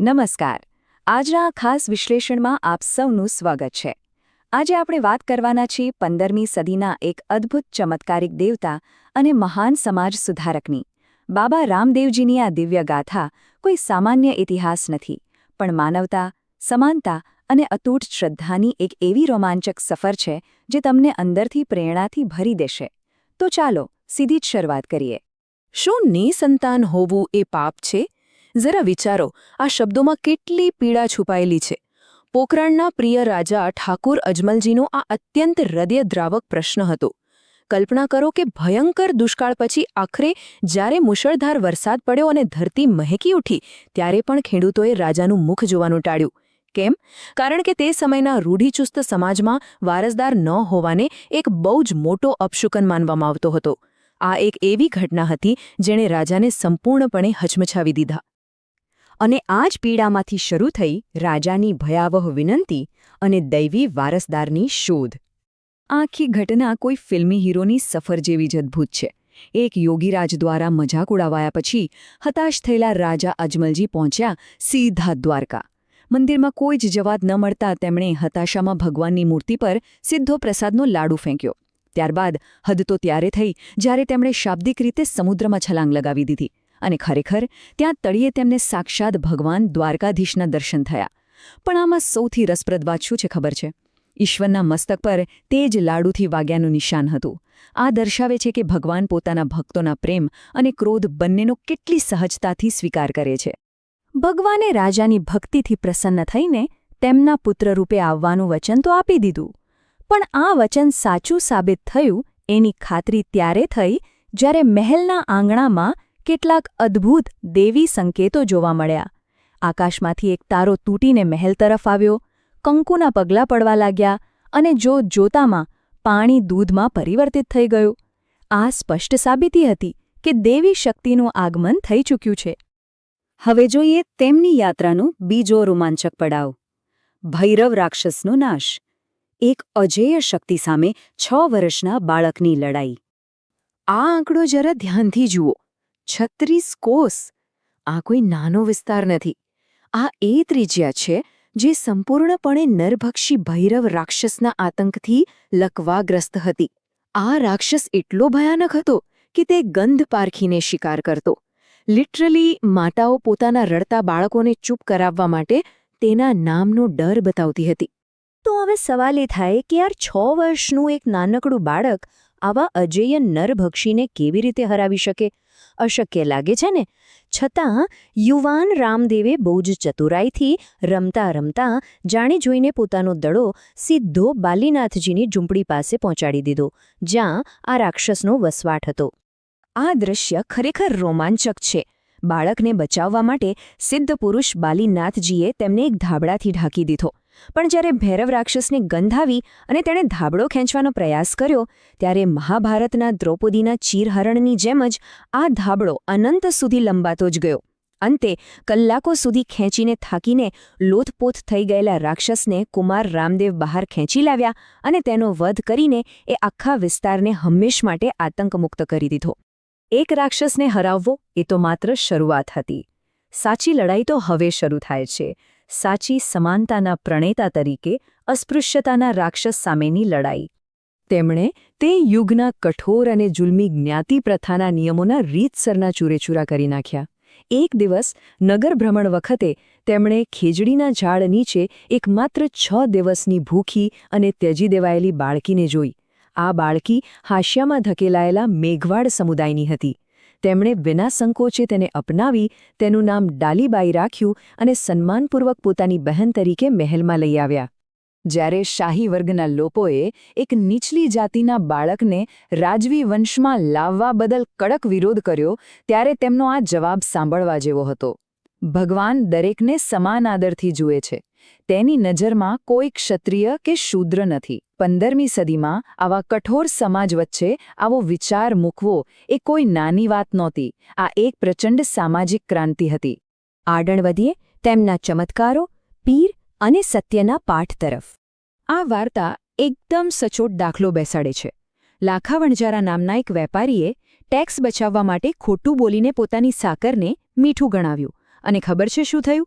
નમસ્કાર. આજના આ ખાસ વિશ્લેષણમાં આપ સૌનું સ્વાગત છે. આજે આપણે વાત કરવાના છીએ 15મી સદીના એક અદ્ભુત ચમત્કારિક દેવતા અને મહાન સમાજ સુધારકની. બાબા રામદેવજીની આ દિવ્ય ગાથા કોઈ સામાન્ય ઇતિહાસ નથી, પણ માનવતા, સમાનતા અને અતૂટ શ્રદ્ધાની એક એવી રોમાંચક સફર છે જે તમને અંદરથી પ્રેરણાથી ભરી દેશે. તો ચાલો સીધી જ શરૂઆત કરીએ. શું નિસંતાન હોવું એ પાપ છે? જરા વિચારો, આ શબ્દોમાં કેટલી પીડા છુપાયેલી છે. પોખરાણના પ્રિય રાજા ઠાકુર અજમલજીનો આ અત્યંત હૃદયદ્રાવક પ્રશ્ન હતો. કલ્પના કરો કે ભયંકર દુષ્કાળ પછી આખરે જ્યારે મુશળધાર વરસાદ પડ્યો અને ધરતી મહેકી ઉઠી, ત્યારે પણ ખેડૂતોએ રાજાનું મુખ જોવાનું ટાળ્યું. કેમ? કારણ કે તે સમયના રૂઢિચુસ્ત સમાજમાં વારસદાર ન હોવાને એક બહુ જ મોટો અપશુકન માનવામાં આવતો હતો. આ એક એવી ઘટના હતી જેણે રાજાને સંપૂર્ણપણે હચમચાવી દીધા. અને આ જ પીડામાંથી શરૂ થઈ રાજાની ભયાવહ વિનંતી અને દૈવી વારસદારની શોધ. આખી ઘટના કોઈ ફિલ્મી હીરોની સફર જેવી જ અદ્ભુત છે. એક યોગીરાજ દ્વારા મજાક ઉડાવાયા પછી હતાશ થયેલા રાજા અજમલજી પહોંચ્યા સીધા દ્વારકા. મંદિરમાં કોઈ જ જવાબ ન મળતા તેમણે હતાશામાં ભગવાનની મૂર્તિ પર સીધો પ્રસાદનો લાડુ ફેંક્યો. ત્યારબાદ હદ તો ત્યારે થઈ જ્યારે તેમણે શાબ્દિક રીતે સમુદ્રમાં છલાંગ લગાવી દીધી. અને ખરેખર ત્યાં તળિયે તેમને સાક્ષાત ભગવાન દ્વારકાધીશના દર્શન થયા. પણ આમાં સૌથી રસપ્રદ વાત શું છે ખબર છે? ઈશ્વરના મસ્તક પર તે જ લાડુથી વાગ્યાનું નિશાન હતું. આ દર્શાવે છે કે ભગવાન પોતાના ભક્તોના પ્રેમ અને ક્રોધ બંનેનો કેટલી સહજતાથી સ્વીકાર કરે છે. ભગવાને રાજાની ભક્તિથી પ્રસન્ન થઈને તેમના પુત્ર રૂપે આવવાનું વચન તો આપી દીધું. પણ આ વચન સાચું સાબિત થયું એની ખાતરી ત્યારે થઈ જ્યારે મહેલના આંગણામાં કેટલાક અદ્ભુત દેવી સંકેતો જોવા મળ્યા. આકાશમાંથી એક તારો તૂટીને મહેલ તરફ આવ્યો, કંકુના પગલાં પડવા લાગ્યા અને જોતામાં પાણી દૂધમાં પરિવર્તિત થઈ ગયું. આ સ્પષ્ટ સાબિતી હતી કે દેવી શક્તિનું આગમન થઈ ચૂક્યું છે. હવે જોઈએ તેમની યાત્રાનો બીજો રોમાંચક પડાવ. ભૈરવ રાક્ષસનો નાશ. એક અજેય શક્તિ સામે 6 વર્ષના બાળકની લડાઈ. આ આંકડો જરા ધ્યાનથી જુઓ. 36 કોસ. આ કોઈ નાનો વિસ્તાર નથી. આ એ ત્રિજ્યા છે જે સંપૂર્ણપણે નરભક્ષી ભૈરવ રાક્ષસના આતંકથી લકવાગ્રસ્ત હતી. આ રાક્ષસ એટલો ભયાનક હતો કે તે ગંધ પારખીને શિકાર કરતો. લિટરલી માતાઓ પોતાના રડતા બાળકોને ચૂપ કરાવવા માટે તેના નામનો ડર બતાવતી હતી. તો હવે સવાલ એ થાય કે યાર 6 વર્ષનું એક નાનકડું બાળક આવા અજેય નરભક્ષીને કેવી રીતે હરાવી શકે? અશક્ય લાગે છે ને? છતાં યુવાન રામદેવે બહુ જ ચતુરાઈથી રમતા રમતા જાણી જોઈને પોતાનો દડો સીધો બાલીનાથજીની ઝૂંપડી પાસે પહોંચાડી દીધો, જ્યાં આ રાક્ષસનો વસવાટ હતો. આ દ્રશ્ય ખરેખર રોમાંચક છે. બાળકને બચાવવા માટે સિદ્ધ પુરુષ બાલીનાથજીએ તેમને એક ધાબળાથી ઢાંકી દીધો. પણ જ્યારે ભૈરવ રાક્ષસને ગંધ આવી અને તેણે ધાબળો ખેંચવાનો પ્રયાસ કર્યો, ત્યારે મહાભારતના દ્રૌપદીના ચીરહરણની જેમ જ આ ધાબળો અનંત સુધી લંબાતો જ ગયો. અંતે કલાકો સુધી ખેંચીને થાકીને લોથપોથ થઈ ગયેલા રાક્ષસને કુમાર રામદેવ બહાર ખેંચી લાવ્યા અને તેનો વધ કરીને એ આખા વિસ્તારને હંમેશ માટે આતંકમુક્ત કરી દીધો. એક રાક્ષસને હરાવવો એ તો માત્ર શરૂઆત હતી. સાચી લડાઈ તો હવે શરૂ થાય છે. સાચી સમાનતાના પ્રણેતા તરીકે અસ્પૃશ્યતાના રાક્ષસ સામેની લડાઈ. તેમણે તે યુગના કઠોર અને જુલ્મી જ્ઞાતિ પ્રથાના નિયમોના રીતસરના ચૂરેચૂરા કરી નાખ્યા. એક દિવસ નગર ભ્રમણ વખતે તેમણે ખેજડીના ઝાડ નીચે એક માત્ર 6 દિવસની ભૂખી અને ત્યજી દેવાયેલી બાળકીને જોઈ. આ બાળકી હાશિયામાં ધકેલાયેલા મેઘવાડ સમુદાયની હતી. તેમણે વિના સંકોચે તેને અપનાવી, તેનું નામ ડાલીબાઈ રાખ્યું અને સન્માનપૂર્વક પોતાની બહેન તરીકે મહેલમાં લઈ આવ્યા. જ્યારે શાહી વર્ગના લોકોએ એક નીચલી જાતિના બાળકને રાજવી વંશમાં લાવવા બદલ કડક વિરોધ કર્યો, ત્યારે તેમનો આ જવાબ સાંભળવા જેવો હતો. ભગવાન દરેકને સમાન આદરથી જુએ છે. તેની નજરમાં કોઈ ક્ષત્રિય કે શૂદ્ર નથી. 15મી સદીમાં આવા કઠોર સમાજ વચ્ચે આવો વિચાર મૂકવો એ કોઈ નાની વાત નહોતી. આ એક પ્રચંડ સામાજિક ક્રાંતિ હતી. આગળ વધીએ તેમના ચમત્કારો, પીર અને સત્યના પાઠ તરફ. આ વાર્તા એકદમ સચોટ દાખલો બેસાડે છે. લાખા વણજારા નામના એક વેપારીએ ટેક્સ બચાવવા માટે ખોટું બોલીને પોતાની સાકરને મીઠું ગણાવ્યું. અને ખબર છે શું થયું?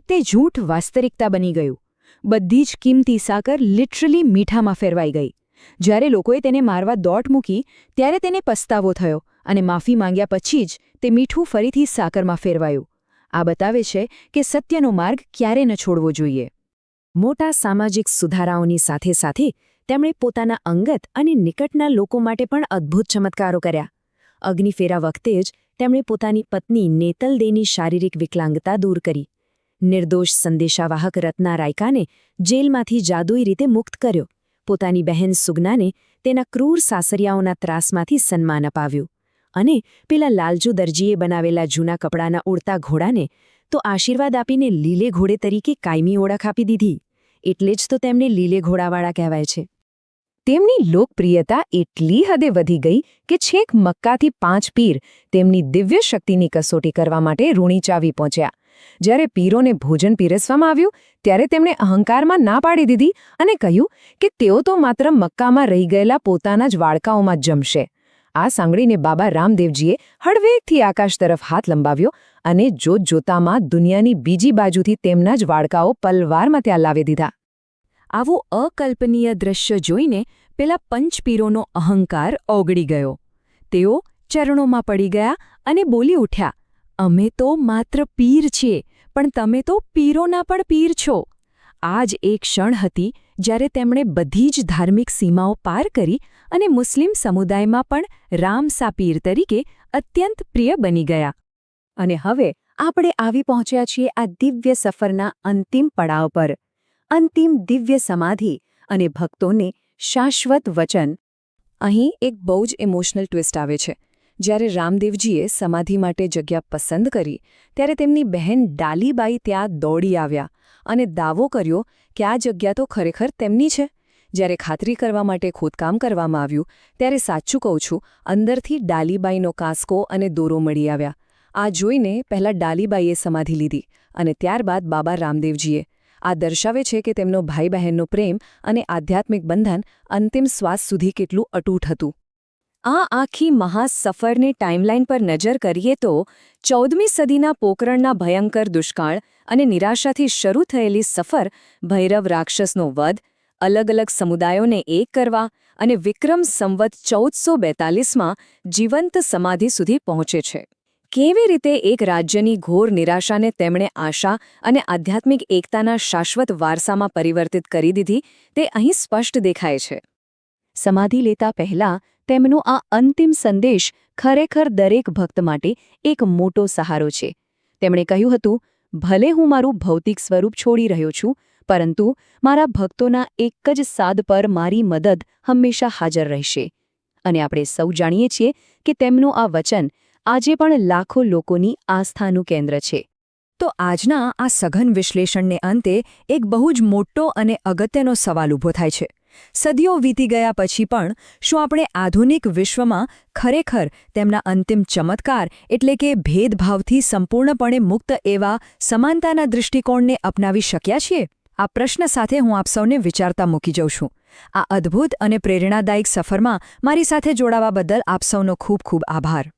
તે જૂઠ વાસ્તવિકતા બની ગયું. બધી જ કિંમતી સાકર લિટરલી મીઠામાં ફેરવાઈ ગઈ. જ્યારે લોકોએ તેને મારવા દોટ મૂકી ત્યારે તેને પસ્તાવો થયો અને માફી માંગ્યા પછી જ તે મીઠું ફરીથી સાકરમાં ફેરવાયું. આ બતાવે છે કે સત્યનો માર્ગ ક્યારે ન છોડવો જોઈએ. મોટા સામાજિક સુધારાઓની સાથે સાથે તેમણે પોતાના અંગત અને નિકટના લોકો માટે પણ અદ્ભુત ચમત્કારો કર્યા. અગ્નિફેરા વખતે જ તેમણે પોતાની પત્ની નેતલ દેની શારીરિક વિકલાંગતા દૂર કરી. નિર્દોષ સંદેશાવાહક રત્ના રાયકાને જેલમાંથી જાદુઈ રીતે મુક્ત કર્યો. પોતાની બહેન સુગનાને તેના ક્રૂર સાસરિયાઓના ત્રાસમાંથી સન્માન અપાવ્યું. અને પેલા લાલજુ દરજીએ બનાવેલા જૂના કપડાના ઉડતા ઘોડાને તો આશીર્વાદ આપીને લીલે ઘોડે તરીકે કાયમી ઓળખ આપી દીધી. એટલે જ તો તેમને લીલે ઘોડાવાળા કહેવાય છે. તેમની લોકપ્રિયતા એટલી હદે વધી ગઈ કે છેક મક્કાથી 5 પીર તેમની દિવ્ય શક્તિની કસોટી કરવા માટે રૂણીચ આવી પહોંચ્યા. જ્યારે પીરોને ભોજન પીરસવામાં આવ્યું ત્યારે તેમણે અહંકારમાં ના પાડી દીધી અને કહ્યું કે તેઓ તો માત્ર મક્કામાં રહી ગયેલા પોતાના જ વાડકાઓમાં જ જમશે. આ સાંભળીને બાબા રામદેવજીએ હળવેકથી આકાશ તરફ હાથ લંબાવ્યો અને જોતજોતામાં દુનિયાની બીજી બાજુથી તેમના જ વાડકાઓ પલવારમાં ત્યાં લાવી દીધા. આવું અકલ્પનીય દ્રશ્ય જોઈને પેલા પંચપીરોનો અહંકાર ઓગળી ગયો. તેઓ ચરણોમાં પડી ગયા અને બોલી ઉઠ્યા, અમે તો માત્ર પીર છીએ, પણ તમે તો પીરોના પણ પીર છો. આ જ એક ક્ષણ હતી જ્યારે તેમણે બધી જ ધાર્મિક સીમાઓ પાર કરી અને મુસ્લિમ સમુદાયમાં પણ રામસા પીર તરીકે અત્યંત પ્રિય બની ગયા. અને હવે આપણે આવી પહોંચ્યા છીએ આ દિવ્ય સફરના અંતિમ પડાવ પર. અંતિમ દિવ્ય સમાધિ અને ભક્તોને શાશ્વત વચન. અહીં એક બહુ જ ઇમોશનલ ટ્વિસ્ટ આવે છે. જ્યારે રામદેવજીએ સમાધિ માટે જગ્યા પસંદ કરી ત્યારે તેમની બહેન ડાલીબાઈ ત્યાં દોડી આવ્યા અને દાવો કર્યો કે આ જગ્યા તો ખરેખર તેમની છે. જ્યારે ખાતરી કરવા માટે ખોદકામ કરવામાં આવ્યું ત્યારે સાચું કહું છું, અંદરથી ડાલીબાઈનો કાંસકો અને દોરો મળી આવ્યા. આ જોઈને પહેલાં ડાલીબાઈએ સમાધિ લીધી અને ત્યારબાદ બાબા રામદેવજીએ. આ દર્શાવે છે કે તેમનો ભાઈ બહેનનો પ્રેમ અને આધ્યાત્મિક બંધન અંતિમ શ્વાસ સુધી કેટલું અતૂટ હતું. આ આખી મહાસફરની ટાઈમલાઈન પર નજર કરીએ તો 14મી સદીના પોકરણના ભયંકર દુષ્કાળ અને નિરાશાથી શરૂ થયેલી સફર ભૈરવ રાક્ષસનો વધ, અલગ અલગ સમુદાયોને એક કરવા અને વિક્રમ સંવત 1442માં જીવંત સમાધિ સુધી પહોંચે છે. કેવી રીતે એક રાજ્યની ઘોર નિરાશાને તેમણે આશા અને આધ્યાત્મિક એકતાના શાશ્વત વારસામાં પરિવર્તિત કરી દીધી તે અહીં સ્પષ્ટ દેખાય છે. સમાધિ લેતા પહેલાં તેમનો આ અંતિમ સંદેશ ખરેખર દરેક ભક્ત માટે એક મોટો સહારો છે. તેમણે કહ્યું હતું, ભલે હું મારું ભૌતિક સ્વરૂપ છોડી રહ્યો છું, પરંતુ મારા ભક્તોના એક જ સાદ પર મારી મદદ હંમેશા હાજર રહેશે. અને આપણે સૌ જાણીએ છીએ કે તેમનું આ વચન આજે પણ લાખો લોકોની આસ્થાનું કેન્દ્ર છે. તો આજના આ સઘન વિશ્લેષણને અંતે એક બહુ જ મોટો અને અગત્યનો સવાલ ઊભો થાય છે. સદીઓ વીતી ગયા પછી પણ શું આપણે આધુનિક વિશ્વમાં ખરેખર તેમના અંતિમ ચમત્કાર એટલે કે ભેદભાવથી સંપૂર્ણપણે મુક્ત એવા સમાનતાના દૃષ્ટિકોણને અપનાવી શક્યા છીએ? આ પ્રશ્ન સાથે હું આપ સૌને વિચારતા મૂકી જાઉં છું. આ અદ્ભુત અને પ્રેરણાદાયક સફરમાં મારી સાથે જોડાવા બદલ આપ સૌનો ખૂબ ખૂબ આભાર.